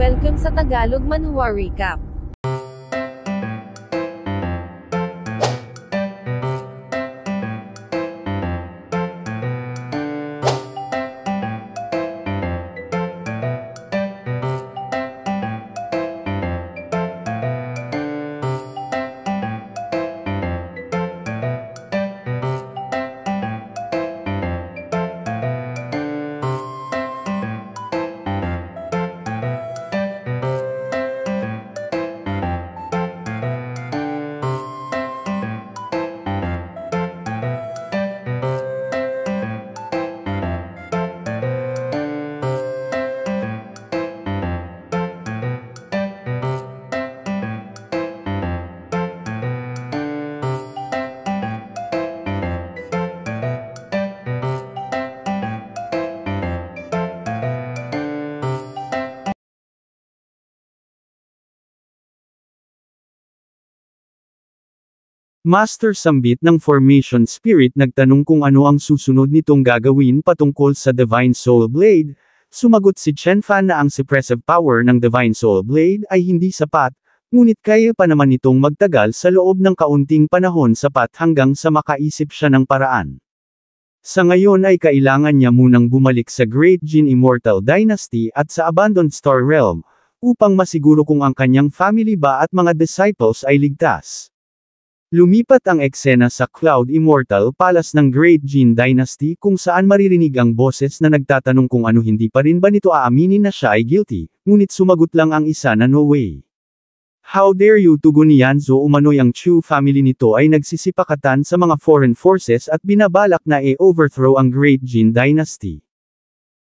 Welcome sa Tagalog Manhwa Recap. Master Sambit ng Formation Spirit nagtanong kung ano ang susunod nitong gagawin patungkol sa Divine Soul Blade. Sumagot si Chen Fan na ang suppressive power ng Divine Soul Blade ay hindi sapat, ngunit kaya pa naman itong magtagal sa loob ng kaunting panahon sapat hanggang sa makaisip siya ng paraan. Sa ngayon ay kailangan niya munang bumalik sa Great Jin Immortal Dynasty at sa Abandoned Star Realm, upang masiguro kung ang kanyang family ba at mga disciples ay ligtas. Lumipat ang eksena sa Cloud Immortal Palace ng Great Jin Dynasty kung saan maririnig ang boses na nagtatanong kung ano hindi pa rin ba nito aaminin na siya ay guilty, ngunit sumagot lang ang isa na no way. How dare you, tugon ni Yanzo. Umano'y ang Chu family nito ay nagsisipakatan sa mga foreign forces at binabalak na overthrow ang Great Jin Dynasty.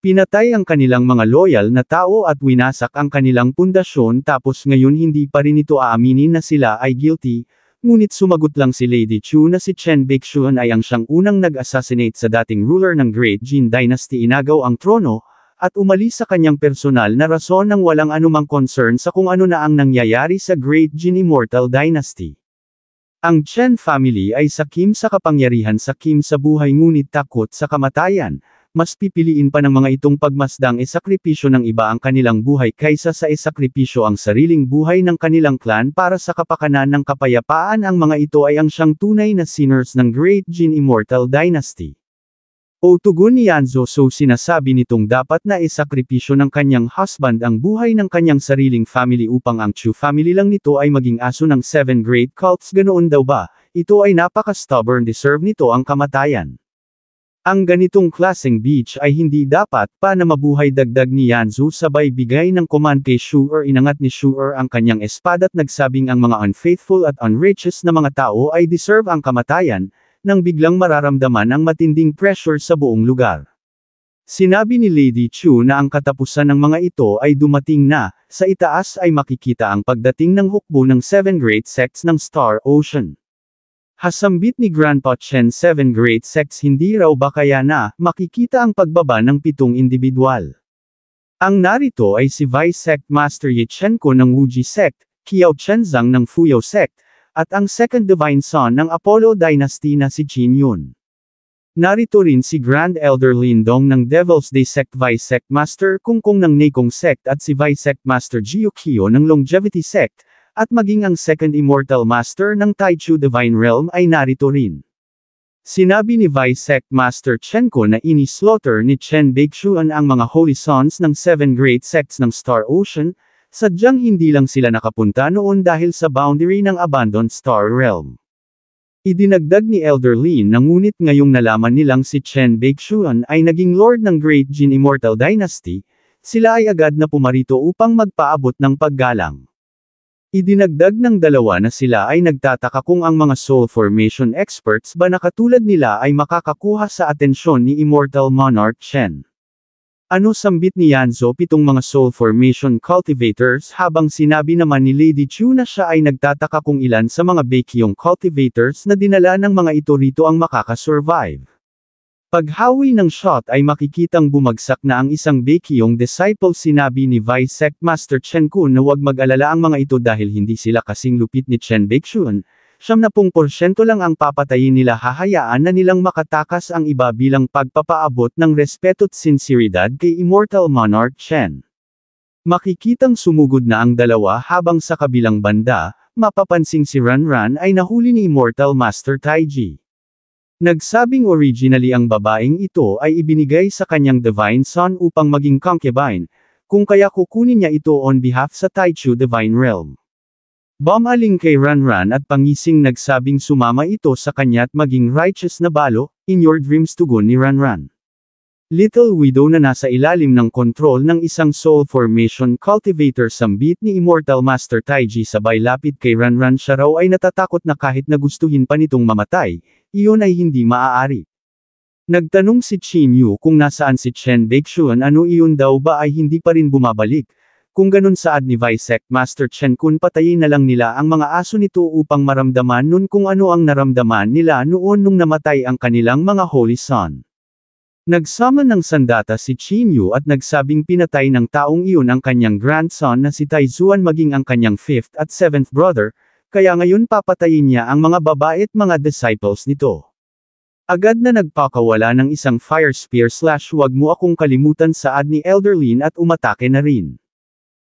Pinatay ang kanilang mga loyal na tao at winasak ang kanilang pundasyon tapos ngayon hindi pa rin ito aaminin na sila ay guilty. Ngunit sumagot lang si Lady Chu na si Chen Baekhyun ay ang siyang unang nag-assassinate sa dating ruler ng Great Jin Dynasty, inagaw ang trono, at umalis sa kanyang personal na rason nang walang anumang concern sa kung ano na ang nangyayari sa Great Jin Immortal Dynasty. Ang Chen family ay sakim sa kapangyarihan, sakim sa buhay ngunit takot sa kamatayan. Mas pipiliin pa ng mga itong pagmasdang isakripisyo ng iba ang kanilang buhay kaysa sa isakripisyo ang sariling buhay ng kanilang clan para sa kapakanan ng kapayapaan. Ang mga ito ay ang siyang tunay na sinners ng Great Jin Immortal Dynasty. O tugon ni Yanzo, so sinasabi nitong dapat na isakripisyo ng kanyang husband ang buhay ng kanyang sariling family upang ang Chu family lang nito ay maging aso ng 7 great cults. Ganoon daw ba? Ito ay napaka-stubborn, deserve nito ang kamatayan. Ang ganitong klaseng beach ay hindi dapat pa na mabuhay, dagdag ni Yanzo sabay bigay ng command kay Shu'er. Inangat ni Shu'er ang kanyang espada't nagsabing ang mga unfaithful at unrighteous na mga tao ay deserve ang kamatayan, nang biglang mararamdaman ang matinding pressure sa buong lugar. Sinabi ni Lady Chu na ang katapusan ng mga ito ay dumating na, sa itaas ay makikita ang pagdating ng hukbo ng 7 great sects ng Star Ocean. Hasambit ni Grandpa Chen, 7 great sects, hindi raw ba kaya na makikita ang pagbaba ng 7 individual? Ang narito ay si Vice Sect Master Ye Chenko ng Wuji Sect, Qiao Chenzang ng Fuyao Sect, at ang Second Divine Son ng Apollo Dynasty na si Qin Yun. Narito rin si Grand Elder Lindong ng Devil's Day Sect, Vice Sect Master Kungkong ng Nekong Sect at si Vice Sect Master Jiu Kyo ng Longevity Sect, at maging ang Second Immortal Master ng Taichu Divine Realm ay narito rin. Sinabi ni Vice Sect Master Chenko na ini-slaughter ni Chen Baekhyun ang mga Holy Sons ng 7 Great Sects ng Star Ocean, sadyang hindi lang sila nakapunta noon dahil sa boundary ng Abandoned Star Realm. Idinagdag ni Elder Lin na ngunit ngayong nalaman nilang si Chen Baekhyun ay naging Lord ng Great Jin Immortal Dynasty, sila ay agad na pumarito upang magpaabot ng paggalang. Idinagdag ng dalawa na sila ay nagtataka kung ang mga soul formation experts ba na katulad nila ay makakakuha sa atensyon ni Immortal Monarch Chen. Ano sambit ni Yanzo, 7 mga soul formation cultivators, habang sinabi naman ni Lady Chu na siya ay nagtataka kung ilan sa mga Baekhyun cultivators na dinala ng mga ito rito ang makakasurvive. Paghawi ng shot ay makikitang bumagsak na ang isang Baekhyun disciple. Sinabi ni Vice Sect Master Chen Kun na huwag mag-alala ang mga ito dahil hindi sila kasing lupit ni Chen Baekhyun. 70% lang ang papatayin nila, hahayaan na nilang makatakas ang iba bilang pagpapaabot ng respeto at sinseridad kay Immortal Monarch Chen. Makikitang sumugod na ang dalawa habang sa kabilang banda, mapapansing si Ranran ay nahuli ni Immortal Master Taiji. Nagsabing originally ang babaeng ito ay ibinigay sa kanyang Divine Son upang maging concubine, kung kaya kukunin niya ito on behalf sa Taichu Divine Realm. Bumaling kay Ranran at pangising nagsabing sumama ito sa kanya at maging righteous na balo, in your dreams tugon ni Ranran. Little Widow na nasa ilalim ng kontrol ng isang soul formation cultivator sambit ni Immortal Master Taiji sabay lapit kay Ranran siya raw ay natatakot na kahit na gustuhin pa nitong mamatay, iyon ay hindi maaari. Nagtanong si Qin Yu kung nasaan si Chen Baixuan ano iyon daw ba ay hindi pa rin bumabalik, kung ganun saad ni Vice Sect Master Chen Kun patayin na lang nila ang mga aso nito upang maramdaman nun kung ano ang naramdaman nila noon nung namatay ang kanilang mga Holy Son. Nagsama ng sandata si Qin Yu at nagsabing pinatay ng taong iyon ang kanyang grandson na si Taizuan maging ang kanyang 5th at 7th brother, kaya ngayon papatayin niya ang mga babae at mga disciples nito. Agad na nagpakawala ng isang fire spear / wag mo akong kalimutan saad ni Elder Lin at umatake na rin.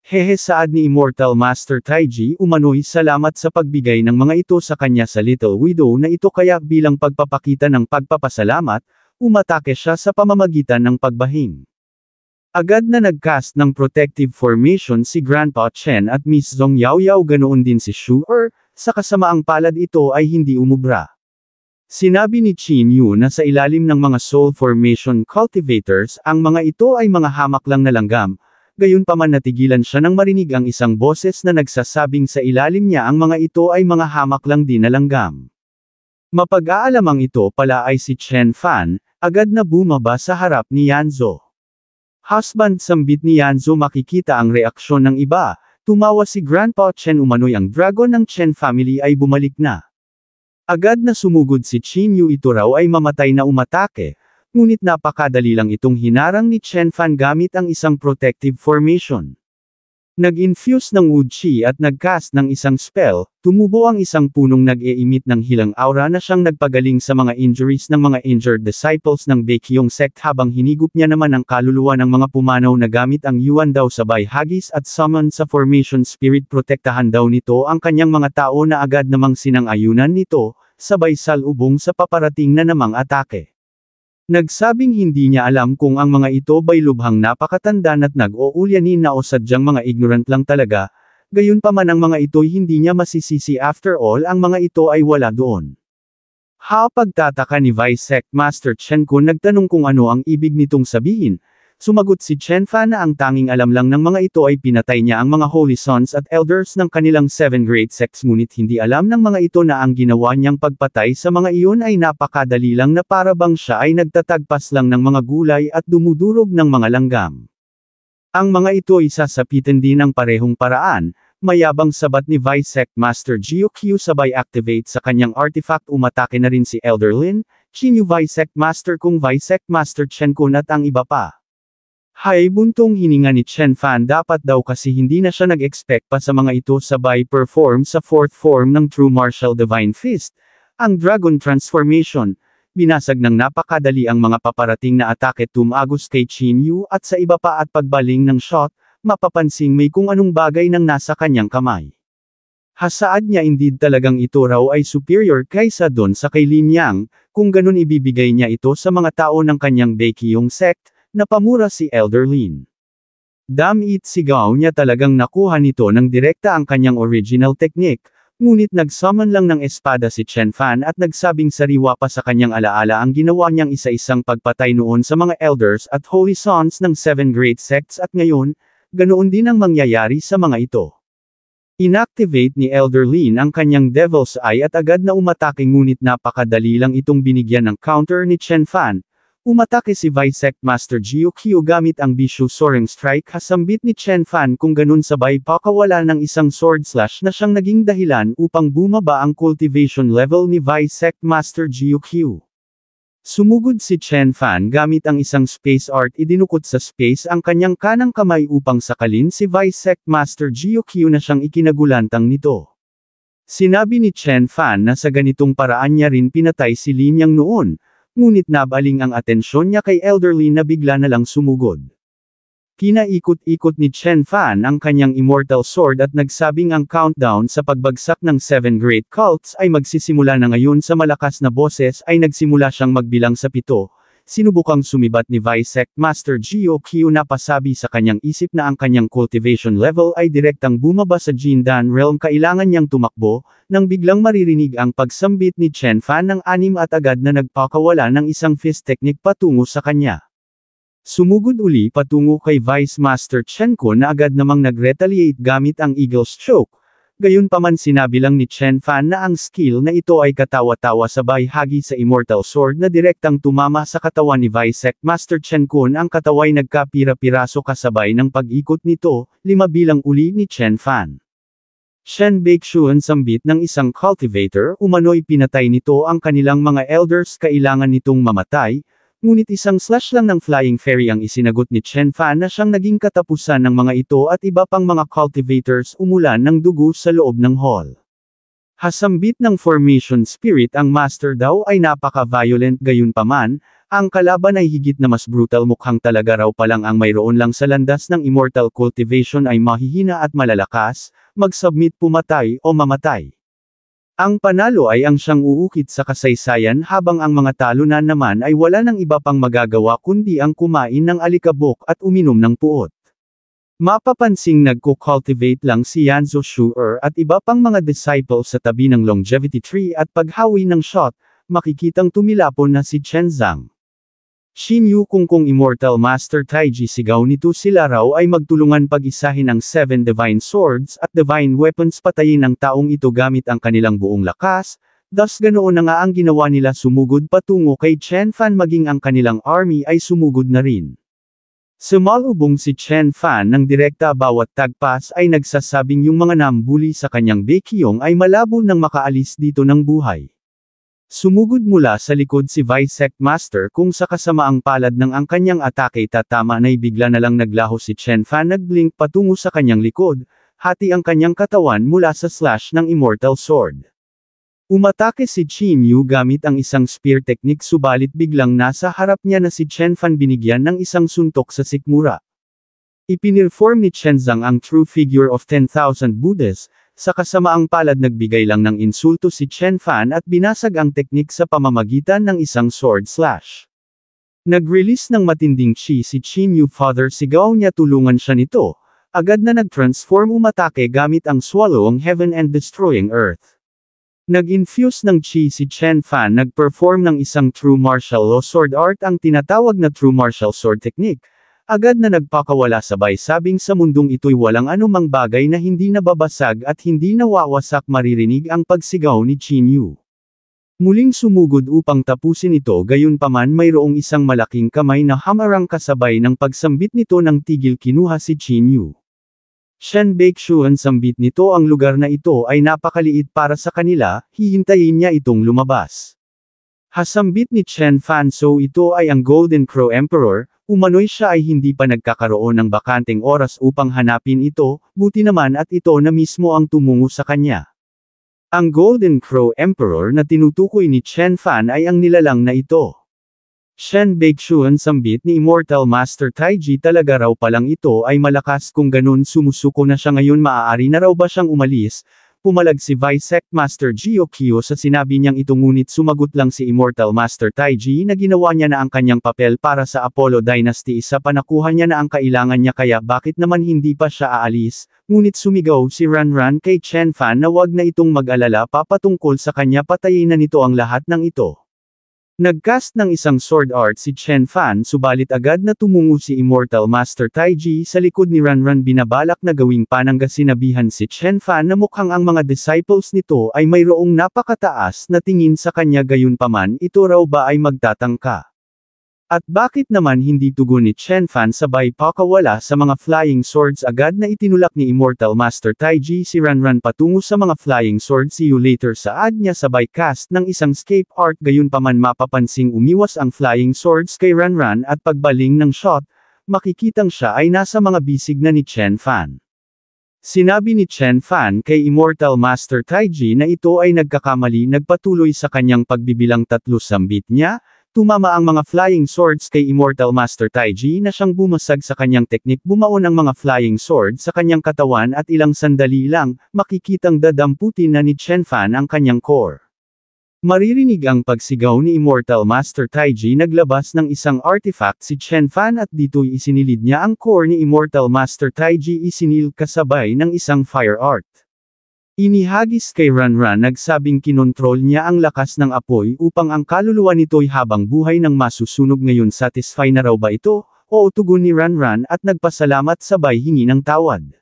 Hehe saad ni Immortal Master Taiji umano'y salamat sa pagbigay ng mga ito sa kanya sa Little Widow na ito kaya bilang pagpapakita ng pagpapasalamat, umatake siya sa pamamagitan ng pagbahing. Agad na nagcast ng protective formation si Grandpa Chen at Miss Zhong Yaoyao ganoon din si Shu sa kasamaang palad ito ay hindi umubra. Sinabi ni Qin Yu na sa ilalim ng mga soul formation cultivators ang mga ito ay mga hamak lang na langgam, gayunpaman natigilan siya nang marinig ang isang boses na nagsasabing sa ilalim niya ang mga ito ay mga hamak lang din na langgam. Mapag-aalamang ito pala ay si Chen Fan, agad na bumaba sa harap ni Yanzo. Husband sambit ni Yanzo makikita ang reaksyon ng iba, tumawa si Grandpa Chen umano'y ang dragon ng Chen family ay bumalik na. Agad na sumugod si Qin Yu ito raw ay mamatay na umatake, ngunit napakadali lang itong hinarang ni Chen Fan gamit ang isang protective formation. Nag-infuse ng Wu Chi at nag-cast ng isang spell, tumubo ang isang punong nag-e-emit ng hilang aura na siyang nagpagaling sa mga injuries ng mga injured disciples ng Baekhyong sect habang hinigup niya naman ang kaluluwa ng mga pumanaw na gamit ang Yuan daw sabay hagis at summon sa formation spirit protektahan daw nito ang kanyang mga tao na agad namang sinang-ayunan nito, sabay salubong sa paparating na namang atake. Nagsabing hindi niya alam kung ang mga ito ba'y lubhang napakatanda at nag-oulyanin na o sadyang mga ignorant lang talaga, gayunpaman ang mga ito'y hindi niya masisisi after all ang mga ito ay wala doon. Pagtataka ni Vice Sect Master Chen Kun nagtanong kung ano ang ibig nitong sabihin, sumagot si Chen Fan na ang tanging alam lang ng mga ito ay pinatay niya ang mga Holy Sons at Elders ng kanilang 7 great sects ngunit hindi alam ng mga ito na ang ginawa niyang pagpatay sa mga iyon ay napakadali lang na para bang siya ay nagtatagpas lang ng mga gulay at dumudurog ng mga langgam. Ang mga ito ay sasapitin din ng parehong paraan, mayabang sabat ni Vice Sect Master Jiu Q sabay activate sa kanyang artifact umatake na rin si Elder Lin, Qin Yu Vice Sect Master Kung Vice Sect Master Chen Kun at ang iba pa. Buntong hininga ni Chen Fan dapat daw kasi hindi na siya nag-expect pa sa mga ito sabay perform sa 4th form ng True Martial Divine Fist, ang Dragon Transformation, binasag ng napakadali ang mga paparating na atake tumagos kay Qin Yu at sa iba pa at pagbaling ng shot, mapapansing may kung anong bagay nang nasa kanyang kamay. Hasaad niya indeed talagang ito raw ay superior kaysa doon sa kay Lin Yang, kung ganun ibibigay niya ito sa mga tao ng kanyang Baekhyong sect, napamura si Elder Lin. Damit sigaw niya talagang nakuha nito ng direkta ang kanyang original technique, ngunit nagsummon lang ng espada si Chen Fan at nagsabing sariwa pa sa kanyang alaala ang ginawa niyang isa-isang pagpatay noon sa mga elders at holy sons ng 7 great sects at ngayon, ganoon din ang mangyayari sa mga ito. Inactivate ni Elder Lin ang kanyang Devil's Eye at agad na umatake ngunit napakadali lang itong binigyan ng counter ni Chen Fan. Umatake si Vice Sect Master Jiu Q gamit ang Bishu Soaring Strike hasambit ni Chen Fan kung ganun sabay pakawala ng isang sword slash na siyang naging dahilan upang bumaba ang cultivation level ni Vice Sect Master Jiu Q. Sumugod si Chen Fan gamit ang isang space art idinukot sa space ang kanyang kanang kamay upang sakalin si Vice Sect Master Jiu Q na siyang ikinagulantang nito. Sinabi ni Chen Fan na sa ganitong paraan niya rin pinatay si Lin Yang noon, ngunit nabaling ang atensyon niya kay Elder Lin na bigla na lang sumugod. Pinaikot-ikot ni Chen Fan ang kanyang immortal sword at nagsabing ang countdown sa pagbagsak ng 7 great cults ay magsisimula na ngayon. Sa malakas na boses ay nagsimula siyang magbilang sa 7. Sinubukang sumibat ni Vice Sect Master Gio Q na pasabi sa kanyang isip na ang kanyang cultivation level ay direktang bumaba sa Jindan Realm. Kailangan niyang tumakbo, nang biglang maririnig ang pagsambit ni Chen Fan ng 6 at agad na nagpakawala ng isang fist technique patungo sa kanya. Sumugod uli patungo kay Vice Master Chen Kun na agad namang nag-retaliate gamit ang Eagle's Choke. Gayunpaman sinabi lang ni Chen Fan na ang skill na ito ay katawa-tawa sabay hagi sa Immortal Sword na direktang tumama sa katawan ni Vice Sect Master Chen Kun. Ang kataway nagkapira-piraso kasabay ng pag-ikot nito, 5 bilang uli ni Chen Fan. Shen Baixuan sambit ng isang cultivator, umano'y pinatay nito ang kanilang mga elders. Kailangan nitong mamatay. Ngunit isang slash lang ng Flying Fairy ang isinagot ni Chen Fan na siyang naging katapusan ng mga ito at iba pang mga cultivators. Umulan ng dugo sa loob ng hall. Hasambit ng Formation Spirit, ang Master daw ay napaka-violent. Gayunpaman, ang kalaban ay higit na mas brutal. Mukhang talaga raw palang ang mayroon lang sa landas ng Immortal Cultivation ay mahihina at malalakas, mag-submit, pumatay o mamatay. Ang panalo ay ang siyang uukit sa kasaysayan, habang ang mga talunan naman ay wala nang iba pang magagawa kundi ang kumain ng alikabok at uminom ng puot. Mapapansing nagko-cultivate lang si Yanzhou Shu'er at iba pang mga disciples sa tabi ng longevity tree at paghawi ng shot, makikitang tumilapon na si Chen Zhang. Xinyu Kungkong Immortal Master Taiji, sigaw nito, sila raw ay magtulungan pag-isahin ang 7 Divine Swords at Divine Weapons, patayin ang taong ito gamit ang kanilang buong lakas. Thus ganoon na nga ang ginawa nila, sumugod patungo kay Chen Fan, maging ang kanilang army ay sumugod na rin. Sumalubong si Chen Fan ng direkta, bawat tagpas ay nagsasabing yung mga nambuli sa kanyang Baekhyong ay malabo nang makaalis dito ng buhay. Sumugod mula sa likod si Vice Sect Master kung sa kasamaang palad ng ang kanyang atake tatama na bigla na lang naglaho si Chen Fan, nagblink patungo sa kanyang likod, hati ang kanyang katawan mula sa slash ng Immortal Sword. Umatake si Qin Yu gamit ang isang spear technique, subalit biglang nasa harap niya na si Chen Fan, binigyan ng isang suntok sa sikmura. Ipinirform ni Chen Zhang ang True Figure of 10,000 Buddhas. Sa kasamaang palad nagbigay lang ng insulto si Chen Fan at binasag ang teknik sa pamamagitan ng isang sword slash. Nag-release ng matinding chi si Qin Yu, father, sigaw niya, tulungan siya nito. Agad na nag-transform, umatake gamit ang swallowing heaven and destroying earth. Nag-infuse ng chi si Chen Fan, nag-perform ng isang true martial law sword art, ang tinatawag na true martial sword technique. Agad na nagpakawala, sabay sabing sa mundong ito'y walang anumang bagay na hindi nababasag at hindi nawawasak. Maririnig ang pagsigaw ni Qin Yu. Muling sumugod upang tapusin ito, gayunpaman mayroong isang malaking kamay na hamarang kasabay ng pagsambit nito ng tigil, kinuha si Qin Yu. Shen Baixuan sambit nito, ang lugar na ito ay napakaliit para sa kanila, hihintayin niya itong lumabas. Hasambit ni Chen Fan, so ito ay ang Golden Crow Emperor. Umano'y siya ay hindi pa nagkakaroon ng bakanteng oras upang hanapin ito, buti naman at ito na mismo ang tumungo sa kanya. Ang Golden Crow Emperor na tinutukoy ni Chen Fan ay ang nilalang na ito. Shen Baixuan sambit ni Immortal Master Taiji, talaga raw palang ito ay malakas, kung ganun sumusuko na siya ngayon, maaari na raw ba siyang umalis? Pumalag si Vice Sect Master Gio Q sa sinabi niyang ito, ngunit sumagot lang si Immortal Master Taiji na ginawa niya na ang kanyang papel para sa Apollo Dynasty, isa pa nakuha niya na ang kailangan niya, kaya bakit naman hindi pa siya aalis? Ngunit sumigaw si Ranran kay Chen Fan na wag na itong mag-alala pa patungkol sa kanya, patayin na nito ang lahat ng ito. Nagcast ng isang sword art si Chen Fan, subalit agad na tumungo si Immortal Master Taiji sa likod ni Ranran, binabalak na gawing panangga. Sinabihan si Chen Fan na mukhang ang mga disciples nito ay mayroong napakataas na tingin sa kanya, gayunpaman ito raw ba ay magtatangka? At bakit naman hindi tugon ni Chen Fan, sabay pakawala sa mga flying swords. Agad na itinulak ni Immortal Master Taiji si Ranran patungo sa mga flying swords. See you later, saad niya sabay cast ng isang escape art, gayunpaman mapapansing umiwas ang flying swords kay Ranran at pagbaling ng shot, makikitang siya ay nasa mga bisig na ni Chen Fan. Sinabi ni Chen Fan kay Immortal Master Taiji na ito ay nagkakamali, nagpatuloy sa kanyang pagbibilang 3 sambit niya. tumama ang mga flying swords kay Immortal Master Taiji na siyang bumasag sa kanyang teknik. Bumaon ang mga flying sword sa kanyang katawan at ilang sandali lang, makikitang dadamputin na ni Chen Fan ang kanyang core. Maririnig ang pagsigaw ni Immortal Master Taiji. Naglabas ng isang artifact si Chen Fan at dito'y isinilid niya ang core ni Immortal Master Taiji, isinil kasabay ng isang fire art. Inihagis kay Ranran, nagsabing kinontrol niya ang lakas ng apoy upang ang kaluluwa nito'y habang buhay nang masusunog. Ngayon satisfy na raw ba ito? Oo, tugon ni Ranran at nagpasalamat sabay hingi ng tawad.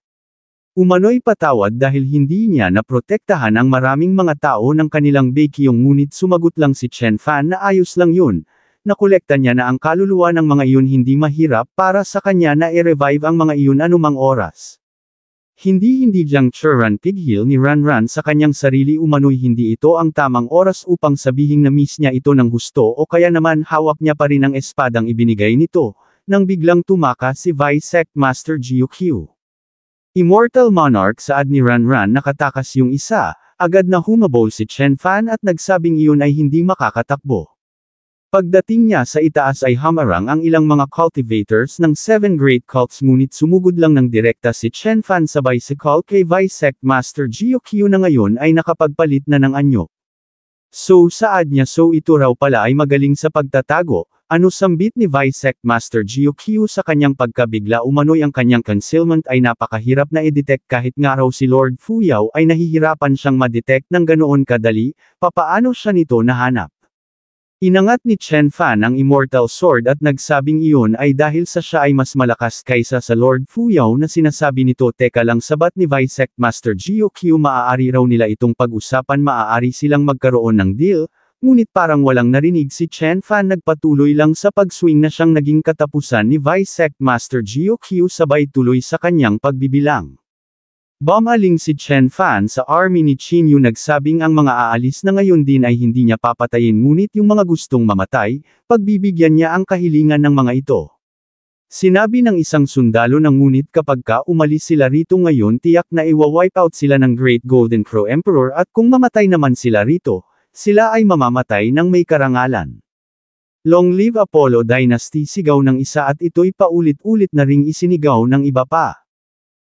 Umano'y patawad dahil hindi niya naprotektahan ang maraming mga tao ng kanilang Baekhyong, ngunit sumagot lang si Chen Fan na ayos lang yun. Nakolekta niya na ang kaluluwa ng mga iyon, hindi mahirap para sa kanya na i-revive ang mga iyon anumang oras. Hindi diyang Churan pighil ni Ranran sa kanyang sarili. Umano'y hindi ito ang tamang oras upang sabihing na miss niya ito ng husto o kaya naman hawak niya pa rin ang espadang ibinigay nito, nang biglang tumakas si Vice Sect Master Gyokyu. Immortal Monarch, saad ni Ranran. Nakatakas yung isa, agad na humabol si Chen Fan at nagsabing iyon ay hindi makakatakbo. Pagdating niya sa itaas ay hamarang ang ilang mga cultivators ng 7 Great Cults, ngunit sumugod lang ng direkta si Chen Fan sa bicycle kay Vice Sect Master Gyokyu na ngayon ay nakapagpalit na ng anyo. So saad niya, so ito raw pala ay magaling sa pagtatago. Ano, sambit ni Vice Sect Master Gyokyu sa kanyang pagkabigla. Umano'y ang kanyang concealment ay napakahirap na i-detect, kahit nga raw si Lord Fuyao ay nahihirapan siyang ma-detect ng ganoon kadali. Papaano siya nito nahanap? Inangat ni Chen Fan ang Immortal Sword at nagsabing iyon ay dahil sa siya ay mas malakas kaysa sa Lord Fuyao na sinasabi nito. Teka lang, sabat ni Vice Sect Master Gyokyu, maaari raw nila itong pag-usapan, maaari silang magkaroon ng deal. Ngunit parang walang narinig si Chen Fan, nagpatuloy lang sa pag-swing na siyang naging katapusan ni Vice Sect Master Gyokyu sabay tuloy sa kanyang pagbibilang. Bumaling si Chen Fan sa army ni Qin Yu, nagsabing ang mga aalis na ngayon din ay hindi niya papatayin, ngunit yung mga gustong mamatay, pagbibigyan niya ang kahilingan ng mga ito. Sinabi ng isang sundalo na ngunit kapag umalis sila rito ngayon tiyak na iwa-wipe out sila ng Great Golden Crow Emperor, at kung mamatay naman sila rito, sila ay mamamatay ng may karangalan. Long live Apollo Dynasty, sigaw ng isa at ito'y paulit-ulit na ring isinigaw ng iba pa.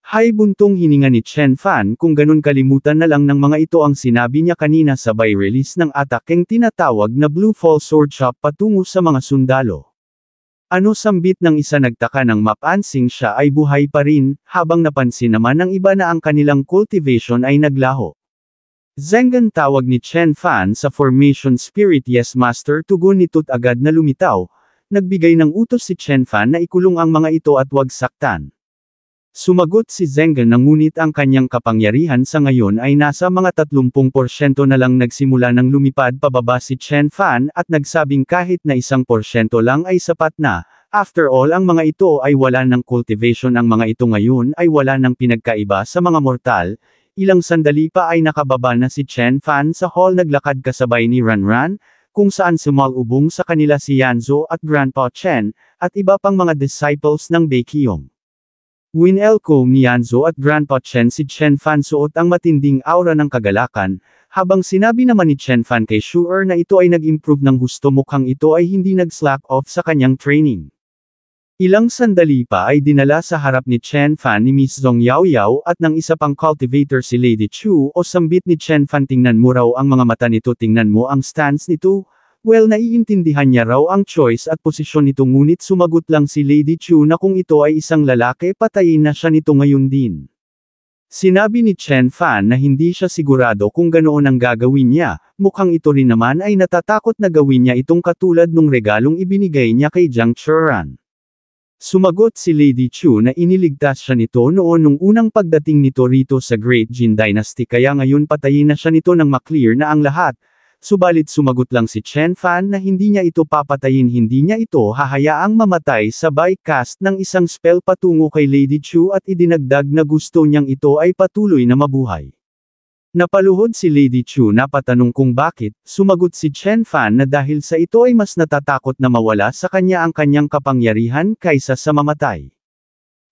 Hay, buntong hininga ni Chen Fan. Kung ganun, kalimutan na lang ng mga ito ang sinabi niya kanina sabay release ng atakeng tinatawag na Blue Fall Sword Chop patungo sa mga sundalo. Ano, sambit ng isa, nagtaka ng mapansing siya ay buhay pa rin, habang napansin naman ng iba na ang kanilang cultivation ay naglaho. Zengan, tawag ni Chen Fan sa Formation Spirit. Yes Master, tugon nito't agad na lumitaw. Nagbigay ng utos si Chen Fan na ikulong ang mga ito at wag saktan. Sumagot si Zengan na ngunit ang kanyang kapangyarihan sa ngayon ay nasa mga 30% na lang. Nagsimula ng lumipad pababa si Chen Fan at nagsabing kahit na 1% lang ay sapat na. After all, ang mga ito ay wala ng cultivation, ang mga ito ngayon ay wala ng pinagkaiba sa mga mortal. Ilang sandali pa ay nakababa na si Chen Fan sa hall, naglakad kasabay ni Ranran, kung saan sumalubong sa kanila si Yanzo at Grandpa Chen, at iba pang mga disciples ng Baekhyong. Winelcome ni Yanzo at Grandpa Chen si Chen Fan, suot ang matinding aura ng kagalakan, habang sinabi naman ni Chen Fan kay Shu'er na ito ay nag-improve ng husto, mukhang ito ay hindi nag-slack off sa kanyang training. Ilang sandali pa ay dinala sa harap ni Chen Fan ni Miss Zhong Yaoyao at ng isa pang cultivator si Lady Chu. O, sambit ni Chen Fan, tingnan mo raw ang mga mata nito, tingnan mo ang stance nito. Well, naiintindihan niya raw ang choice at posisyon nito, ngunit sumagot lang si Lady Chu na kung ito ay isang lalaki patayin na siya nito ngayon din. Sinabi ni Chen Fan na hindi siya sigurado kung ganoon ang gagawin niya, mukhang ito rin naman ay natatakot na gawin niya itong katulad nung regalong ibinigay niya kay Jiang Churan. Sumagot si Lady Chu na iniligtas siya nito noon nung unang pagdating nito rito sa Great Jin Dynasty, kaya ngayon patayin na siya nito nang maklear na ang lahat. Subalit sumagot lang si Chen Fan na hindi niya ito papatayin, hindi niya ito hahayaang mamatay, sabay cast ng isang spell patungo kay Lady Chu at idinagdag na gusto niyang ito ay patuloy na mabuhay. Napaluhod si Lady Chu na patanong kung bakit. Sumagot si Chen Fan na dahil sa ito ay mas natatakot na mawala sa kanya ang kanyang kapangyarihan kaysa sa mamatay.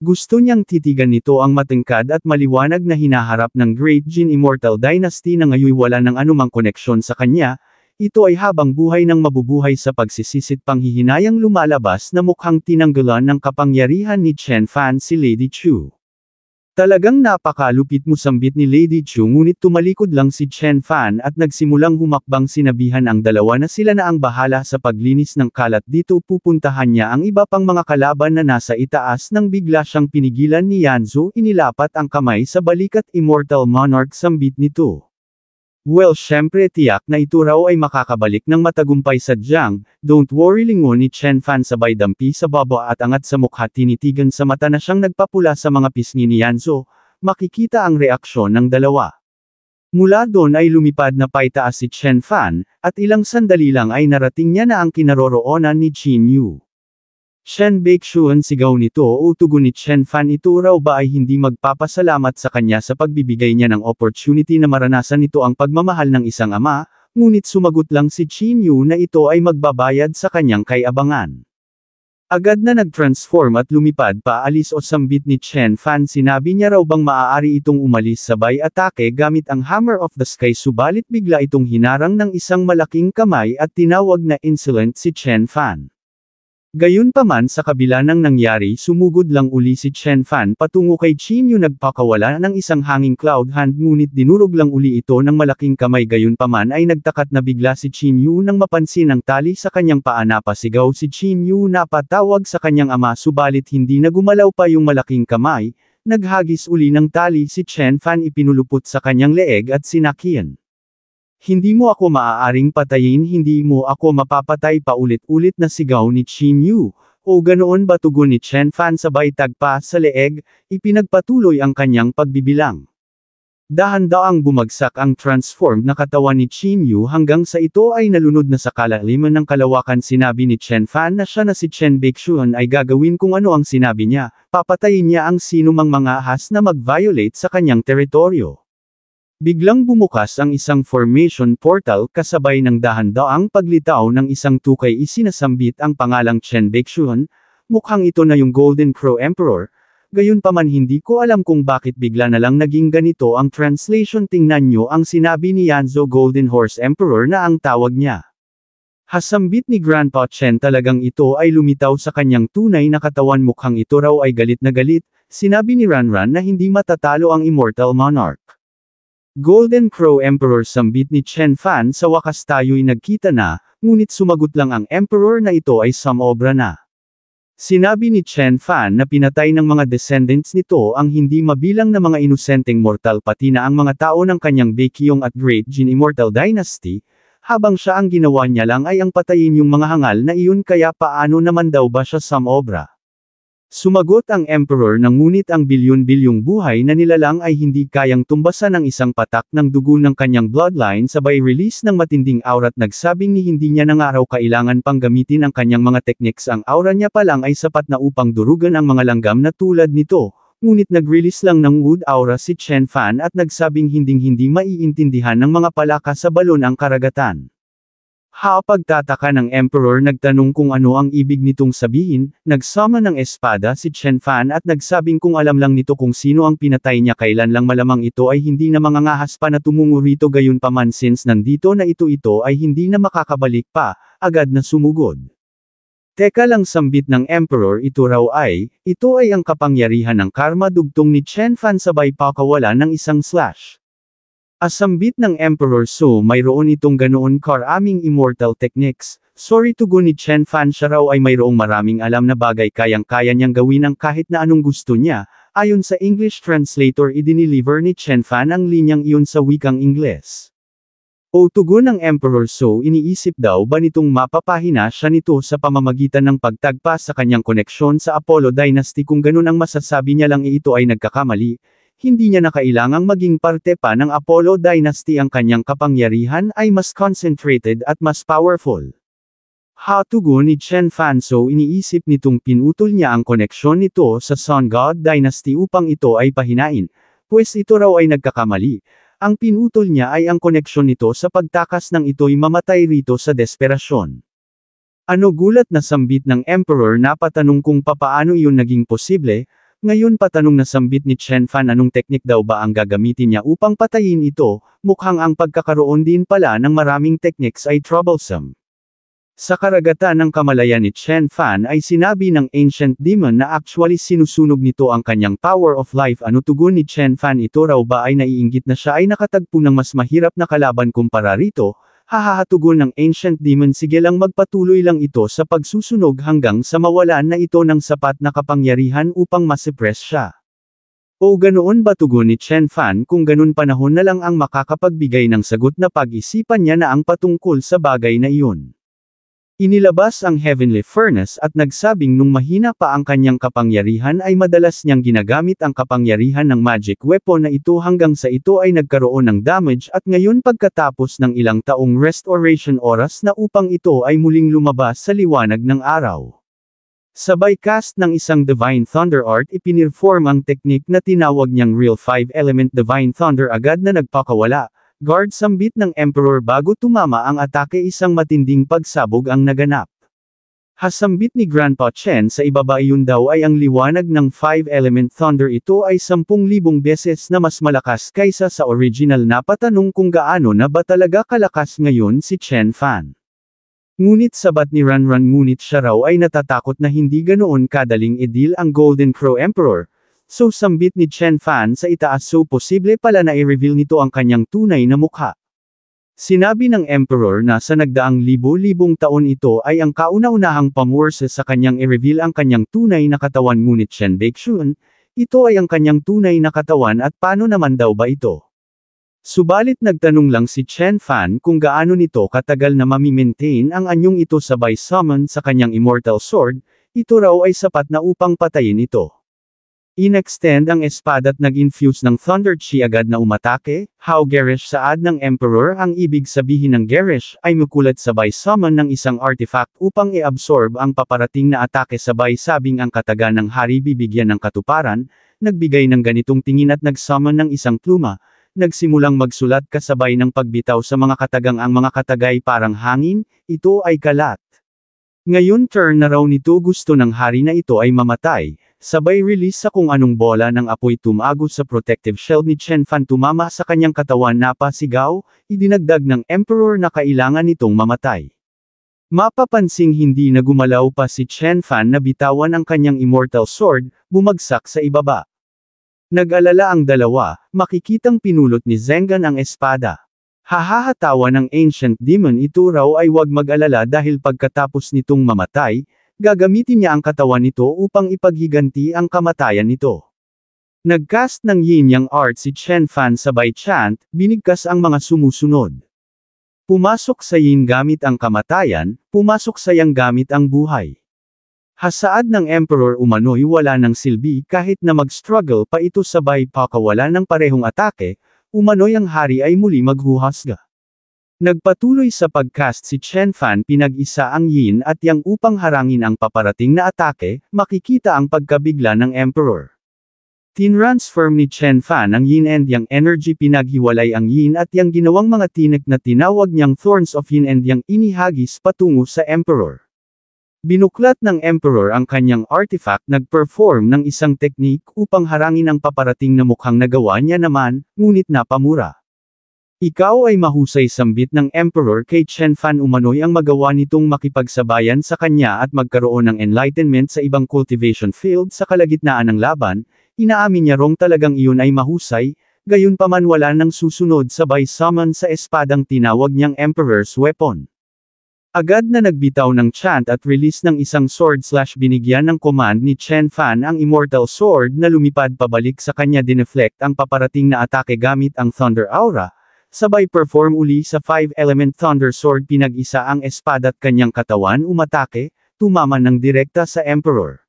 Gusto niyang titigan nito ang matangkad at maliwanag na hinaharap ng Great Jin Immortal Dynasty na ngayon wala ng anumang koneksyon sa kanya. ito ay habang buhay ng mabubuhay sa pagsisisit panghihinayang lumalabas na mukhang tinanggalan ng kapangyarihan ni Chen Fan si Lady Chu. Talagang napakalupit mo sambit ni Lady Chu ngunit tumalikod lang si Chen Fan at nagsimulang humakbang sinabihan ang dalawa na sila na ang bahala sa paglinis ng kalat dito pupuntahan niya ang iba pang mga kalaban na nasa itaas nang bigla siyang pinigilan ni Yanzo inilapat ang kamay sa balikat Immortal Monarch sambit nito. Well syempre tiyak na ito raw ay makakabalik ng matagumpay sa Jiang, don't worry lingon ni Chen Fan sabay dampi sa baba at angat sa mukha tinitigan sa mata na siyang nagpapula sa mga pisngi ni Yanzo, makikita ang reaksyon ng dalawa. Mula doon ay lumipad na paitaas si Chen Fan, at ilang sandali lang ay narating niya na ang kinaroroonan ni Qin Yu. Shen Baixuan sigaw nito o tugon ni Chen Fan ito raw ba ay hindi magpapasalamat sa kanya sa pagbibigay niya ng opportunity na maranasan nito ang pagmamahal ng isang ama, ngunit sumagot lang si Qin Yu na ito ay magbabayad sa kanyang kayabangan. Agad na nag-transform at lumipad paalis o sambit ni Chen Fan sinabi niya raw bang maaari itong umalis sabay atake gamit ang Hammer of the Sky subalit bigla itong hinarang ng isang malaking kamay at tinawag na insolent si Chen Fan. Gayunpaman sa kabila ng nangyari sumugod lang uli si Chen Fan patungo kay Qin Yu nagpakawala ng isang hanging cloud hand ngunit dinurog lang uli ito ng malaking kamay gayunpaman ay nagtakat na bigla si Qin Yu nang mapansin ang tali sa kanyang paa napasigaw si Qin Yu napatawag sa kanyang ama subalit hindi na gumalaw pa yung malaking kamay, naghagis uli ng tali si Chen Fan ipinulupot sa kanyang leeg at sinakian. Hindi mo ako maaaring patayin hindi mo ako mapapatay paulit-ulit na sigaw ni Qin Yu, o ganoon ba tugon ni Chen Fan sabay tagpa sa leeg, ipinagpatuloy ang kanyang pagbibilang. Dahan-daang bumagsak ang transformed na katawan ni Qin Yu hanggang sa ito ay nalunod na sa kalaliman ng kalawakan sinabi ni Chen Fan na siya na si Chen Baixuan ay gagawin kung ano ang sinabi niya, papatayin niya ang sinumang mga ahas na mag-violate sa kanyang teritoryo. Biglang bumukas ang isang formation portal kasabay ng dahan-daang paglitaw ng isang tukay isinasambit ang pangalang Chen Baixuan, mukhang ito na yung Golden Crow Emperor, gayunpaman hindi ko alam kung bakit bigla na lang naging ganito ang translation tingnan nyo ang sinabi ni Yanzo Golden Horse Emperor na ang tawag niya. Hasambit ni Grandpa Chen talagang ito ay lumitaw sa kanyang tunay na katawan mukhang ito raw ay galit na galit, sinabi ni Ranran na hindi matatalo ang Immortal Monarch. Golden Crow Emperor sambit ni Chen Fan sa wakas tayo'y nagkita na, ngunit sumagot lang ang Emperor na ito ay sumobra na. Sinabi ni Chen Fan na pinatay ng mga descendants nito ang hindi mabilang na mga inosenteng mortal pati na ang mga tao ng kanyang Baekhyun at Great Jin Immortal Dynasty, habang siya ang ginawa niya lang ay ang patayin yung mga hangal na iyon kaya paano naman daw ba siya sumobra. Sumagot ang Emperor na ngunit ang bilyon-bilyong buhay na nilalang ay hindi kayang tumbasan ng isang patak ng dugo ng kanyang bloodline sabay release ng matinding aura at nagsabing ni hindi niya na nga raw kailangan pang gamitin ang kanyang mga techniques ang aura niya pa lang ay sapat na upang durugan ang mga langgam na tulad nito, ngunit nag-release lang ng wood aura si Chen Fan at nagsabing hinding-hindi maiintindihan ng mga palaka sa balon ang karagatan. Pagtataka ng Emperor nagtanong kung ano ang ibig nitong sabihin, nagsama ng espada si Chen Fan at nagsabing kung alam lang nito kung sino ang pinatay niya kailan lang malamang ito ay hindi na mangangahas pa na tumungo rito gayunpaman since nandito na ito ay hindi na makakabalik pa, agad na sumugod. Teka lang sambit ng Emperor ito ay ang kapangyarihan ng karma dugtong ni Chen Fan sabay pakawala ng isang slash. Asambit ng Emperor so mayroon itong ganoon karaming immortal techniques, sorry tugon ni Chen Fan siya raw ay mayroong maraming alam na bagay kayang-kaya niyang gawin ang kahit na anong gusto niya, ayon sa English translator idiniliver ni Chen Fan ang linyang iyon sa wikang Ingles. O tugon ng Emperor so iniisip daw ba nitong mapapahina siya nito sa pamamagitan ng pagtagpa sa kanyang koneksyon sa Apollo Dynasty kung ganun ang masasabi niya lang ito ay nagkakamali. Hindi niya na kailangang maging parte pa ng Apollo Dynasty ang kanyang kapangyarihan ay mas concentrated at mas powerful. Tugon ni Chen Fan so iniisip nitong pinutol niya ang koneksyon nito sa Sun God Dynasty upang ito ay pahinain, pues ito raw ay nagkakamali. Ang pinutol niya ay ang koneksyon nito sa pagtakas ng ito'y mamatay rito sa desperasyon. Ano gulat na sambit ng Emperor na patanong kung papaano iyon naging posible, Ngayon patanong na sambit ni Chen Fan anong teknik daw ba ang gagamitin niya upang patayin ito, mukhang ang pagkakaroon din pala ng maraming techniques ay troublesome. Sa karagatan ng kamalayan ni Chen Fan ay sinabi ng Ancient Demon na actually sinusunog nito ang kanyang power of life. Ano tugon ni Chen Fan? Ito raw ba ay naiinggit na siya ay nakatagpo ng mas mahirap na kalaban kumpara rito? Tugon ng Ancient Demon, sige lang, magpatuloy lang ito sa pagsusunog hanggang sa mawalan na ito ng sapat na kapangyarihan upang masuppress siya. O ganoon ba, tugon ni Chen Fan? Kung ganun, panahon na lang ang makakapagbigay ng sagot na pag-isipan niya na ang patungkol sa bagay na iyon. Inilabas ang Heavenly Furnace at nagsabing nung mahina pa ang kanyang kapangyarihan ay madalas niyang ginagamit ang kapangyarihan ng magic weapon na ito hanggang sa ito ay nagkaroon ng damage, at ngayon pagkatapos ng ilang taong restoration oras na upang ito ay muling lumabas sa liwanag ng araw. Sabay cast ng isang Divine Thunder Art, ipinirform ang teknik na tinawag niyang Real 5-Element Divine Thunder, agad na nagpakawala. Guard sambit ng Emperor bago tumama ang atake, isang matinding pagsabog ang naganap. Hasambit ni Grandpa Chen, sa ibaba iyon daw ay ang liwanag ng 5-Element Thunder, ito ay 10,000 beses na mas malakas kaysa sa original na patanong kung gaano na ba talaga kalakas ngayon si Chen Fan. Ngunit sabat ni Ranran, ngunit siya raw ay natatakot na hindi ganoon kadaling idil ang Golden Crow Emperor. So sambit ni Chen Fan sa itaas, so posible pala na i-reveal nito ang kanyang tunay na mukha. Sinabi ng Emperor na sa nagdaang libo-libong taon ito ay ang kauna-unahang pamwersa sa kanyang i-reveal ang kanyang tunay na katawan, ngunit Chen Baekshun, ito ay ang kanyang tunay na katawan at paano naman daw ba ito? Subalit nagtanong lang si Chen Fan kung gaano nito katagal na mami-maintain ang anyong ito sabay summon sa kanyang immortal sword, ito raw ay sapat na upang patayin ito. In-extend ang espada at nag-infuse ng Thunder Chi, agad na umatake. How garish, saad ng Emperor. Ang ibig sabihin ng garish ay makulat sabay summon ng isang artifact upang i-absorb ang paparating na atake, sabay sabing ang kataga ng hari bibigyan ng katuparan. Nagbigay ng ganitong tingin at nag-summon ng isang pluma. Nagsimulang magsulat kasabay ng pagbitaw sa mga katagang, ang mga katagay parang hangin, ito ay kalat. Ngayon turn na raw nito, gusto ng hari na ito ay mamatay. Sabay release sa kung anong bola ng apoy tumagos sa protective shield ni Chen Fan, tumama sa kanyang katawan, napasigaw, idinagdag ng Emperor na kailangan nitong mamatay. Mapapansing hindi na gumalaw pa si Chen Fan na bitawan ang kanyang immortal sword, bumagsak sa ibaba. Nag-alala ang dalawa, makikitang pinulot ni Zengan ang espada. Hahatawa ng Ancient Demon, ito raw ay wag mag-alala dahil pagkatapos nitong mamatay, gagamitin niya ang katawan nito upang ipaghiganti ang kamatayan nito. Nagcast ng yin-yang art si Chen Fan, sabay chant, binigkas ang mga sumusunod. Pumasok sa yin gamit ang kamatayan, pumasok sa yang gamit ang buhay. Hasaad ng Emperor, umano'y wala ng silbi kahit na mag-struggle pa ito, sabay pakawala ng parehong atake, umano'y ang hari ay muli maghuhasga. Nagpatuloy sa pagcast si Chen Fan, pinag-isa ang yin at yang upang harangin ang paparating na atake, makikita ang pagkabigla ng Emperor. Tinransform ni Chen Fan ang yin and yang energy, pinaghiwalay ang yin at yang ginawang mga tinik na tinawag niyang Thorns of Yin and Yang, inihagis patungo sa Emperor. Binuklat ng Emperor ang kanyang artifact, nag-perform ng isang teknik upang harangin ang paparating na mukhang nagawa niya naman, ngunit napamura. Ikaw ay mahusay, sambit ng Emperor kay Chen Fan, umano'y ang magawa nitong makipagsabayan sa kanya at magkaroon ng enlightenment sa ibang cultivation field sa kalagitnaan ng laban. Inaamin niya rong talagang iyon ay mahusay, gayunpaman wala nang susunod, sabay summon sa espadang tinawag niyang Emperor's Weapon. Agad na nagbitaw ng chant at release ng isang sword / binigyan ng command ni Chen Fan ang immortal sword na lumipad pabalik sa kanya, dineflect ang paparating na atake gamit ang Thunder Aura. Sabay perform uli sa 5-Element Thunder Sword, pinag-isa ang espada at kanyang katawan, umatake, tumama ng direkta sa Emperor.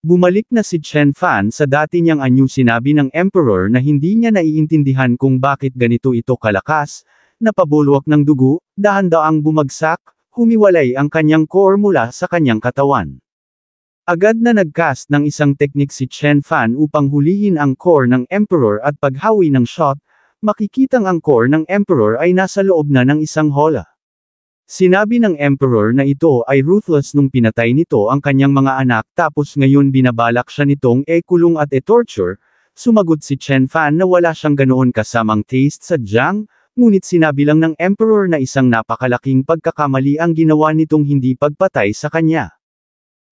Bumalik na si Chen Fan sa dati niyang anyo, sinabi ng Emperor na hindi niya naiintindihan kung bakit ganito ito kalakas, napabulwak ng dugo, dahan-daang bumagsak, humiwalay ang kanyang core mula sa kanyang katawan. Agad na nagcast ng isang teknik si Chen Fan upang hulihin ang core ng Emperor at paghawi ng shot, makikitang ang core ng Emperor ay nasa loob na ng isang hola. Sinabi ng Emperor na ito ay ruthless nung pinatay nito ang kanyang mga anak tapos ngayon binabalak siya nitong kulong at torture. Sumagot si Chen Fan na wala siyang ganoon kasamang taste sa Jiang, ngunit sinabi lang ng Emperor na isang napakalaking pagkakamali ang ginawa nitong hindi pagpatay sa kanya.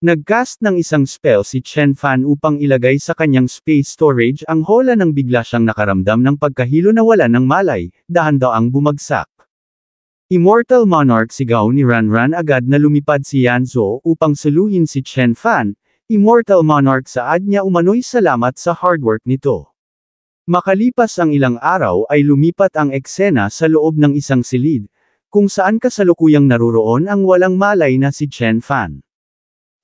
Nagcast ng isang spell si Chen Fan upang ilagay sa kanyang space storage ang hola nang bigla siyang nakaramdam ng pagkahilo na wala ng malay, dahan-daang bumagsak. Immortal Monarch sigaw ni Ranran agad na lumipad si Yanzo upang saluhin si Chen Fan. Immortal Monarch saad niya umano'y salamat sa hard work nito. Makalipas ang ilang araw ay lumipat ang eksena sa loob ng isang silid, kung saan kasalukuyang naroroon ang walang malay na si Chen Fan.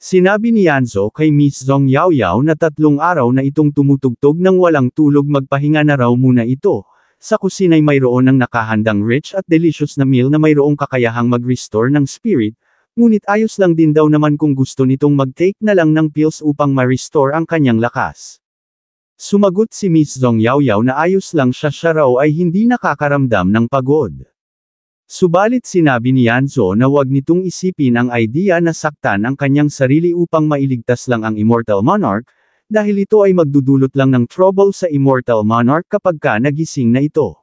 Sinabi ni Yanzo kay Miss Zhong Yaoyao na 3 araw na itong tumutugtog ng walang tulog, magpahinga na raw muna ito. Sa kusina'y mayroon ng nakahandang rich at delicious na meal na mayroong kakayahang mag-restore ng spirit, ngunit ayos lang din daw naman kung gusto nitong mag-take na lang ng pills upang ma-restore ang kanyang lakas. Sumagot si Miss Zhong Yaoyao na ayos lang siya raw ay hindi nakakaramdam ng pagod. Subalit sinabi ni Yanzo na wag nitong isipin ang idea na saktan ang kanyang sarili upang mailigtas lang ang Immortal Monarch, dahil ito ay magdudulot lang ng trouble sa Immortal Monarch kapag nagising na ito.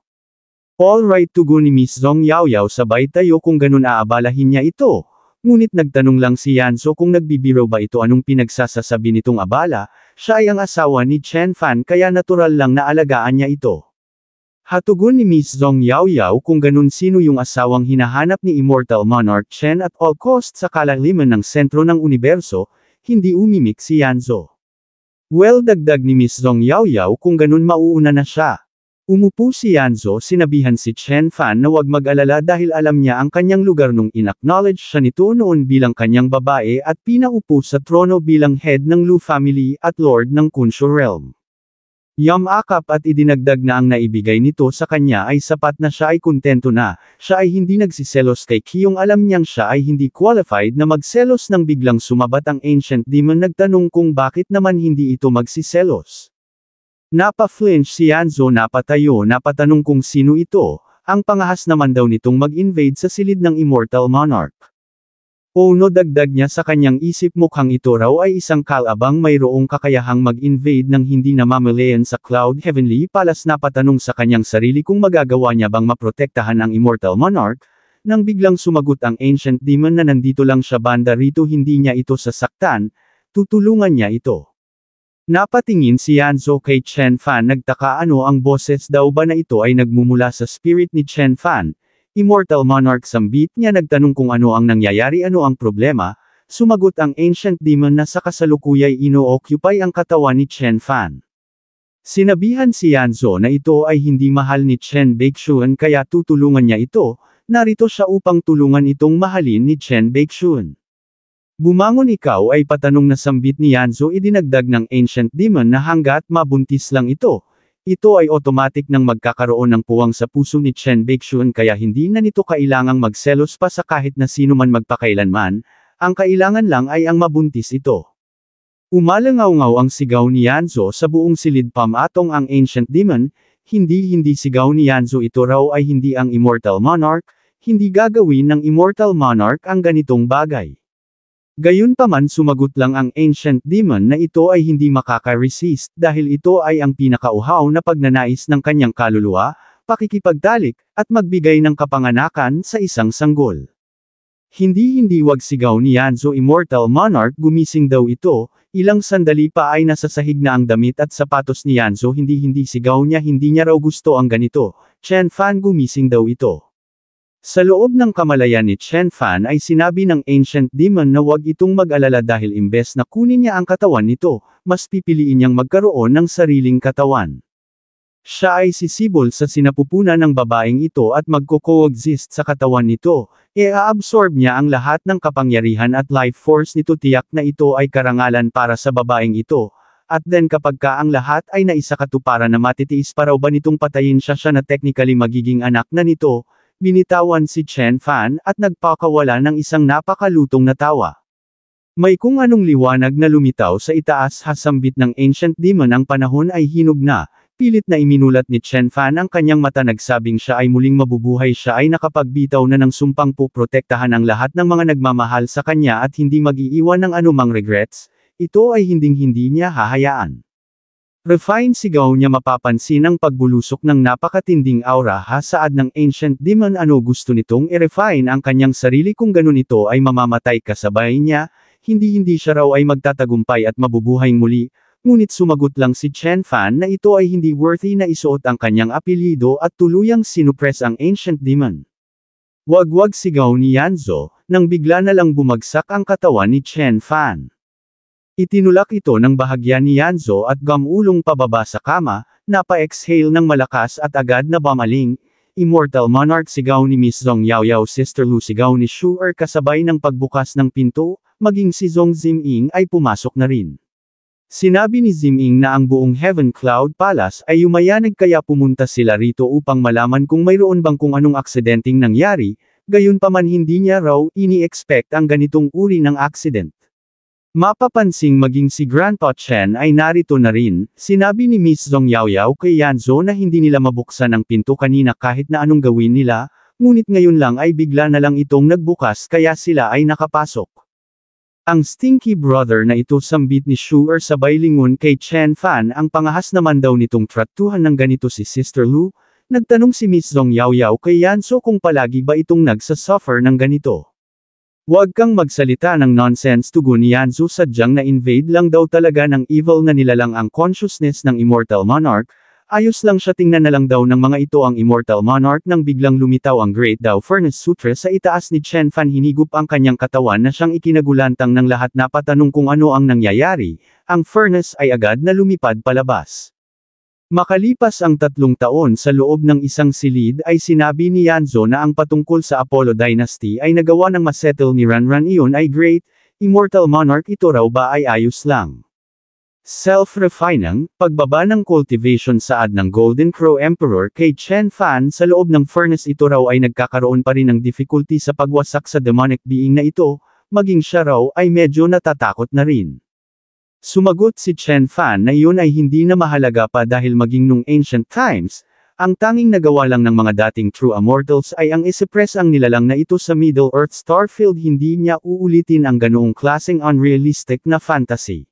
Alright, tugon ni Miss Zhong Yaoyao sabay tayo kung ganun aabalahin niya ito. Ngunit nagtanong lang si Yanzo kung nagbibiro ba ito, anong pinagsasasabi nitong abala, siya ay ang asawa ni Chen Fan kaya natural lang na alagaan niya ito. Hatugon ni Miss Zhong Yaoyao kung ganun sino yung asawang hinahanap ni Immortal Monarch Chen at all cost sa kalaliman ng sentro ng universo, hindi umimik si Yanzo. Well, dagdag ni Miss Zhong Yaoyao kung ganun mauuna na siya. Umupo si Yanzo, sinabihan si Chen Fan na wag mag-alala dahil alam niya ang kanyang lugar nung in-acknowledge siya nito noon bilang kanyang babae at pinaupo sa trono bilang head ng Lu family at lord ng Kunshu realm. Yamakap at idinagdag na ang naibigay nito sa kanya ay sapat na siya ay kontento na, siya ay hindi nagsiselos kay Qiyong, alam niyang siya ay hindi qualified na magselos nang biglang sumabat ang Ancient Demon, nagtanong kung bakit naman hindi ito magsiselos. Napa-flinch si Yanzo, napatayo, napatanong kung sino ito, ang pangahas naman daw nitong mag-invade sa silid ng Immortal Monarch. O no, dagdag niya sa kanyang isip, mukhang ito raw ay isang kalabang mayroong kakayahang mag-invade ng hindi namamalayan sa Cloud Heavenly Palace. Napatanong sa kanyang sarili kung magagawa niya bang maprotektahan ang Immortal Monarch, nang biglang sumagot ang Ancient Demon na nandito lang siya banda rito, hindi niya ito sasaktan, tutulungan niya ito. Napatingin si Yanzo kay Chen Fan, nagtaka ano ang boses daw ba na ito ay nagmumula sa spirit ni Chen Fan. Immortal Monarch sambit niya, nagtanong kung ano ang nangyayari, ano ang problema, sumagot ang Ancient Demon na sa kasalukuyay ino-occupy ang katawan ni Chen Fan. Sinabihan si Yanzo na ito ay hindi mahal ni Chen Baixuan kaya tutulungan niya ito, narito siya upang tulungan itong mahalin ni Chen Baixuan. Bumangon ikaw, ay patanong na sambit ni Yanzo, idinagdag ng Ancient Demon na hanggat mabuntis lang ito ay automatic nang magkakaroon ng puwang sa puso ni Chen Baixuan kaya hindi na nito kailangang magselos pa sa kahit na sino man magpakailanman, ang kailangan lang ay ang mabuntis ito. Umalangaw-ngaw ang sigaw ni Yanzo sa buong silid, pamatong ang Ancient Demon, hindi sigaw ni Yanzo, ito raw ay hindi ang Immortal Monarch, hindi gagawin ng Immortal Monarch ang ganitong bagay. Gayunpaman sumagot lang ang Ancient Demon na ito ay hindi makaka-resist dahil ito ay ang pinakauhaw na pagnanais ng kanyang kaluluwa, pakikipagtalik, at magbigay ng kapanganakan sa isang sanggol. Hindi wag sigaw ni Yanzo, Immortal Monarch, gumising daw ito, ilang sandali pa ay nasasahig na ang damit at sapatos ni Yanzo, hindi sigaw niya, hindi niya raw gusto ang ganito, Chen Fan, gumising daw ito. Sa loob ng kamalayan ni Chen Fan ay sinabi ng Ancient Demon na wag itong mag-alala dahil imbes na kunin niya ang katawan nito, mas pipiliin niyang magkaroon ng sariling katawan. Siya ay sisibol sa sinapupunan ng babaeng ito at magko-coexist sa katawan nito, i-absorb niya ang lahat ng kapangyarihan at life force nito, tiyak na ito ay karangalan para sa babaeng ito, at then kapag ang lahat ay naisakatuparan na matitiis pa raw ba nitong patayin siya na technically magiging anak na nito. Binitawan si Chen Fan at nagpakawala ng isang napakalutong na tawa. May kung anong liwanag na lumitaw sa itaas, hasambit ng Ancient Demon, ang panahon ay hinog na, Pilit na iminulat ni Chen Fan ang kanyang mata nagsabing siya ay muling mabubuhay, siya ay nakapagbitaw na ng sumpang poprotektahan ang lahat ng mga nagmamahal sa kanya at hindi mag-iiwan ng anumang regrets, ito ay hinding-hindi niya hahayaan. Refine sigaw niya mapapansin ang pagbulusok ng napakatinding aura saad ng Ancient Demon. Ano gusto nitong i-refine ang kanyang sarili kung ganun ito ay mamamatay kasabay niya, hindi siya raw ay magtatagumpay at mabubuhay muli. Ngunit sumagot lang si Chen Fan na ito ay hindi worthy na isuot ang kanyang apelyido at tuluyang sinupres ang Ancient Demon. Wag sigaw ni Yanzo, nang bigla na lang bumagsak ang katawan ni Chen Fan. Itinulak ito ng bahagya ni Yanzo at gamulong pababa sa kama, napa-exhale ng malakas at agad na bumaling. Immortal Monarch sigaw ni Miss Zhong Yaoyao. Sister Lu sigaw ni Shu'er kasabay ng pagbukas ng pinto, maging si Zhong Ziming ay pumasok na rin. Sinabi ni Ziming na ang buong Heaven Cloud Palace ay umayanig kaya pumunta sila rito upang malaman kung mayroon bang kung anong aksidenteng nangyari, gayunpaman hindi niya raw ini-expect ang ganitong uri ng accident. Mapapansing maging si Grandpa Chen ay narito na rin, sinabi ni Miss Zhong Yaoyao kay Yanzo na hindi nila mabuksan ang pinto kanina kahit na anong gawin nila, ngunit ngayon lang ay bigla na lang itong nagbukas kaya sila ay nakapasok. Ang stinky brother na ito sambit ni Shu'er sabay lingon kay Chen Fan. Ang pangahas naman daw nitong tratuhan ng ganito si Sister Lu, nagtanong si Miss Zhong Yaoyao kay Yanzo kung palagi ba itong nagsasuffer ng ganito. Huwag kang magsalita ng nonsense, tugon ni Yanzo, sadyang na-invade lang daw talaga ng evil na nilalang ang consciousness ng Immortal Monarch. Ayos lang siya, tingnan na lang daw ng mga ito ang Immortal Monarch nang biglang lumitaw ang Great Dao Furnace Sutra sa itaas ni Chen Fan. Hinigup ang kanyang katawan na siyang ikinagulantang ng lahat. Napatanong kung ano ang nangyayari, ang furnace ay agad na lumipad palabas. Makalipas ang 3 taon sa loob ng isang silid ay sinabi ni Yanzo na ang patungkol sa Apollo Dynasty ay nagawa ng masettle ni Ranran. Iyon ay great, Immortal Monarch, ito raw ba ay ayos lang. Self-refining, pagbaba ng cultivation saad ng Golden Crow Emperor kay Chen Fan sa loob ng furnace. Ito raw ay nagkakaroon pa rin ng difficulty sa pagwasak sa demonic being na ito, maging siya raw ay medyo natatakot na rin. Sumagot si Chen Fan na iyon ay hindi na mahalaga pa dahil maging nung ancient times, ang tanging nagawa lang ng mga dating true immortals ay ang isuppress ang nilalang na ito sa Middle Earth Starfield. Hindi niya uulitin ang ganoong klaseng unrealistic na fantasy.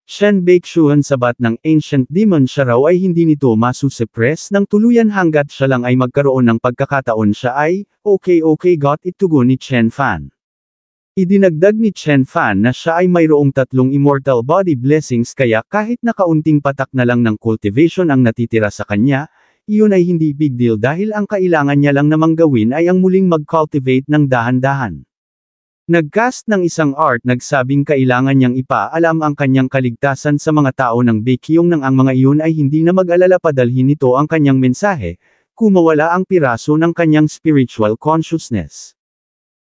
Shen Baixuan sabat ng Ancient Demon siya raw ay hindi nito masusuppress ng tuluyan hanggat siya lang ay magkaroon ng pagkakataon. Siya ay, okay got it, tugon ni Chen Fan. Idinagdag ni Chen Fan na siya ay mayroong 3 immortal body blessings kaya kahit na kaunting patak na lang ng cultivation ang natitira sa kanya, iyon ay hindi big deal dahil ang kailangan niya lang namang gawin ay ang muling mag-cultivate ng dahan-dahan. Nagcast ng isang art nagsabing kailangan niyang ipaalam ang kanyang kaligtasan sa mga tao ng Baekhyun nang ang mga iyon ay hindi na mag-alala padalhin nito ang kanyang mensahe, kumawala ang piraso ng kanyang spiritual consciousness.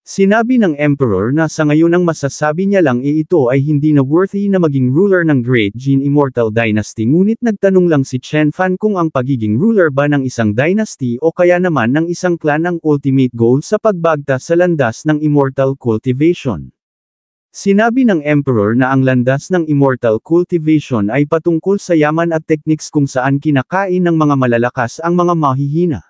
Sinabi ng Emperor na sa ngayon ang masasabi niya lang ito ay hindi na worthy na maging ruler ng Great Jin Immortal Dynasty. Ngunit nagtanong lang si Chen Fan kung ang pagiging ruler ba ng isang dynasty o kaya naman ng isang clan ang ultimate goal sa pagbagtas sa landas ng immortal cultivation. Sinabi ng Emperor na ang landas ng immortal cultivation ay patungkol sa yaman at techniques kung saan kinakain ng mga malalakas ang mga mahihina.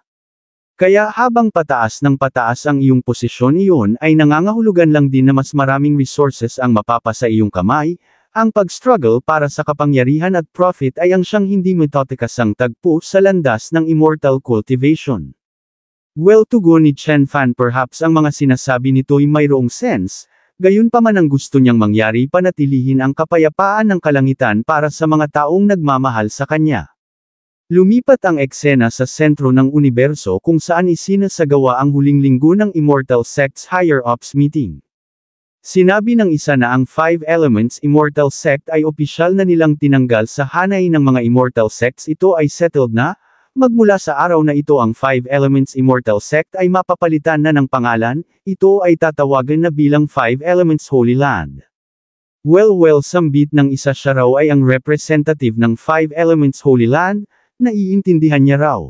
Kaya habang pataas ng pataas ang iyong posisyon, iyon ay nangangahulugan lang din na mas maraming resources ang mapapa sa iyong kamay. Ang pag-struggle para sa kapangyarihan at profit ay ang siyang hindi matotekasang tagpo sa landas ng immortal cultivation. Well, tugon ni Chen Fan, perhaps ang mga sinasabi nito'y mayroong sense, gayunpaman ang gusto niyang mangyari panatilihin ang kapayapaan ng kalangitan para sa mga taong nagmamahal sa kanya. Lumipat ang eksena sa sentro ng universo kung saan isinasagawa ang huling linggo ng Immortal Sect's Higher Ups Meeting. Sinabi ng isa na ang 5 Elements Immortal Sect ay opisyal na nilang tinanggal sa hanay ng mga Immortal Sects. Ito ay settled na, magmula sa araw na ito ang 5 Elements Immortal Sect ay mapapalitan na ng pangalan, ito ay tatawagan na bilang 5 Elements Holy Land. Well, sambit ng isa, siya raw ay ang representative ng 5 Elements Holy Land, naiintindihan niya raw.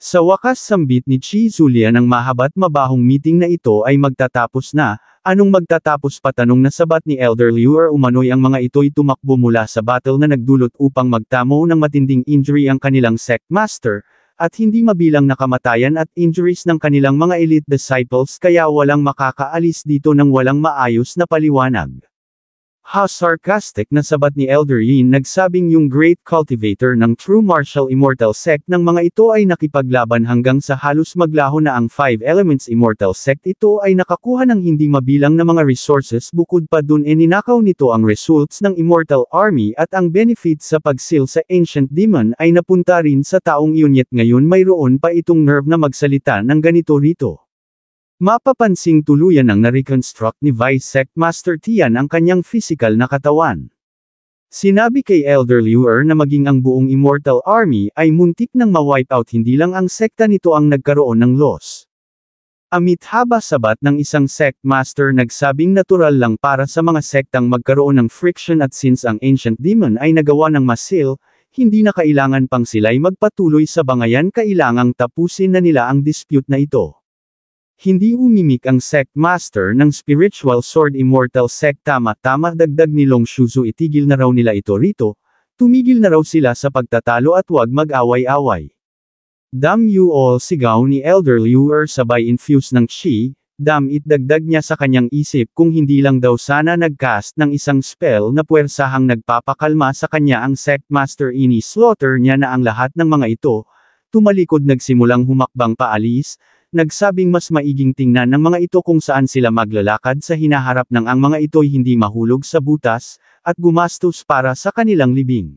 Sa wakas sambit ni Chi Zulia ng mahaba't mabahong meeting na ito ay magtatapos na. Anong magtatapos pa, tanong na sabat ni Elder Liu umano'y ang mga ito'y tumakbo mula sa battle na nagdulot upang magtamo ng matinding injury ang kanilang sect master, at hindi mabilang na kamatayan at injuries ng kanilang mga elite disciples kaya walang makakaalis dito ng walang maayos na paliwanag. Sarcastic na sabat ni Elder Yin, nagsabing yung great cultivator ng true martial immortal sect ng mga ito ay nakipaglaban hanggang sa halos maglaho na ang Five Elements immortal sect. Ito ay nakakuha ng hindi mabilang na mga resources, bukod pa dun ninakaw nito ang results ng immortal army at ang benefits sa pagsil sa ancient demon ay napunta rin sa taong iyon, yet ngayon mayroon pa itong nerve na magsalita ng ganito rito. Mapapansing tuluyan ang na-reconstruct ni Vice Sect Master Tian ang kanyang physical na katawan. Sinabi kay Elder Liu na maging ang buong Immortal Army ay muntik nang ma-wipe out, hindi lang ang sekta nito ang nagkaroon ng loss. Amit haba sabat ng isang sect master, nagsabing natural lang para sa mga sektang magkaroon ng friction at since ang ancient demon ay nagawa ng masil, hindi na kailangan pang sila'y magpatuloy sa bangayan, kailangang tapusin na nila ang dispute na ito. Hindi umimik ang sect master ng spiritual sword immortal sect. Tama, dagdag ni Long Shuzu, itigil na raw nila ito rito, tumigil na raw sila sa pagtatalo at wag mag-away-away. Damn you all, sigaw ni Elder Liu sabay infuse ng chi. Damn it, dagdag niya sa kanyang isip, kung hindi lang daw sana nagcast ng isang spell na puwersahang nagpapakalma sa kanya ang sect master, ini-slaughter niya na ang lahat ng mga ito. Tumalikod, nagsimulang humakbang paalis, nagsabing mas maiging tingnan ng mga ito kung saan sila maglalakad sa hinaharap ng ang mga ito'y hindi mahulog sa butas, at gumastos para sa kanilang libing.